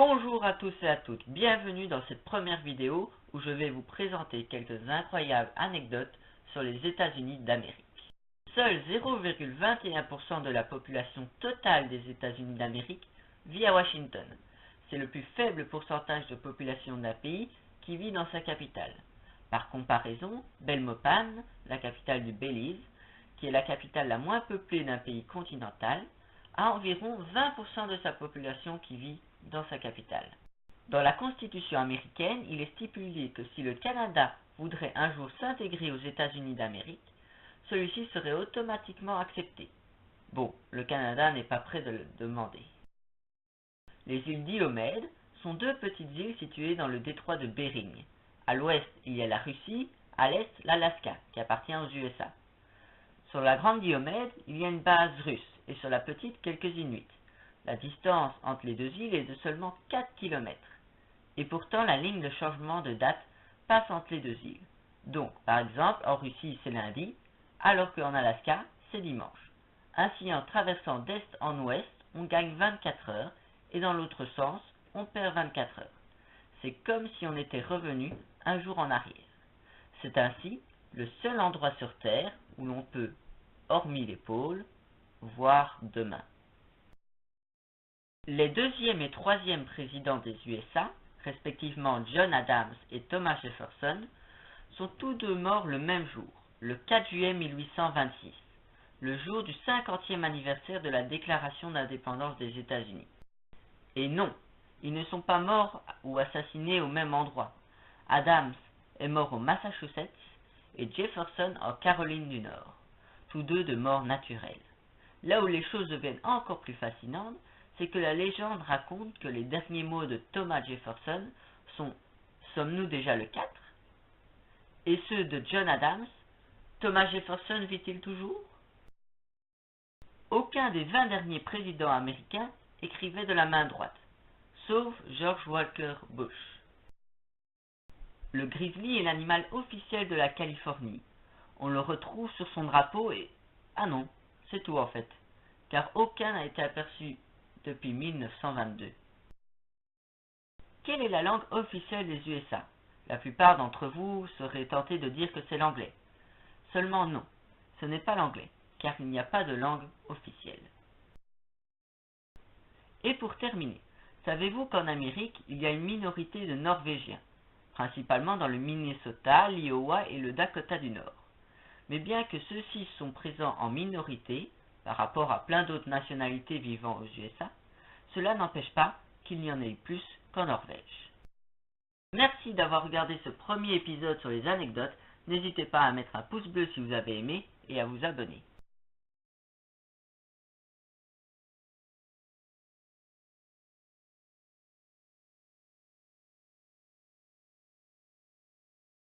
Bonjour à tous et à toutes, bienvenue dans cette première vidéo où je vais vous présenter quelques incroyables anecdotes sur les États-Unis d'Amérique. Seul 0,21% de la population totale des États-Unis d'Amérique vit à Washington. C'est le plus faible pourcentage de population d'un pays qui vit dans sa capitale. Par comparaison, Belmopan, la capitale du Belize, qui est la capitale la moins peuplée d'un pays continental, a environ 20% de sa population qui vit dans sa capitale. Dans la Constitution américaine, il est stipulé que si le Canada voudrait un jour s'intégrer aux États-Unis d'Amérique, celui-ci serait automatiquement accepté. Bon, le Canada n'est pas prêt de le demander. Les îles Diomède sont deux petites îles situées dans le détroit de Bering. À l'ouest, il y a la Russie, à l'est, l'Alaska, qui appartient aux USA. Sur la grande Diomède, il y a une base russe, et sur la petite, quelques Inuits. La distance entre les deux îles est de seulement 4 km. Et pourtant, la ligne de changement de date passe entre les deux îles. Donc, par exemple, en Russie, c'est lundi, alors qu'en Alaska, c'est dimanche. Ainsi, en traversant d'est en ouest, on gagne 24 heures, et dans l'autre sens, on perd 24 heures. C'est comme si on était revenu un jour en arrière. C'est ainsi le seul endroit sur Terre où l'on peut, hormis les pôles, voir demain. Les deuxième et troisième présidents des USA, respectivement John Adams et Thomas Jefferson, sont tous deux morts le même jour, le 4 juillet 1826, le jour du 50e anniversaire de la déclaration d'indépendance des États-Unis. Et non, ils ne sont pas morts ou assassinés au même endroit. Adams est mort au Massachusetts et Jefferson en Caroline du Nord, tous deux de mort naturelle. Là où les choses deviennent encore plus fascinantes, c'est que la légende raconte que les derniers mots de Thomas Jefferson sont « Sommes-nous déjà le 4 ?» et ceux de John Adams « Thomas Jefferson vit-il toujours ?» Aucun des 20 derniers présidents américains écrivait de la main droite, sauf George Walker Bush. Le grizzly est l'animal officiel de la Californie. On le retrouve sur son drapeau et... Ah non, c'est tout en fait, car aucun n'a été aperçu depuis 1922. Quelle est la langue officielle des USA? La plupart d'entre vous seraient tentés de dire que c'est l'anglais. Seulement non, ce n'est pas l'anglais, car il n'y a pas de langue officielle. Et pour terminer, savez-vous qu'en Amérique, il y a une minorité de Norvégiens, principalement dans le Minnesota, l'Iowa et le Dakota du Nord. Mais bien que ceux-ci sont présents en minorité, par rapport à plein d'autres nationalités vivant aux USA, cela n'empêche pas qu'il n'y en ait plus qu'en Norvège. Merci d'avoir regardé ce premier épisode sur les anecdotes. N'hésitez pas à mettre un pouce bleu si vous avez aimé et à vous abonner.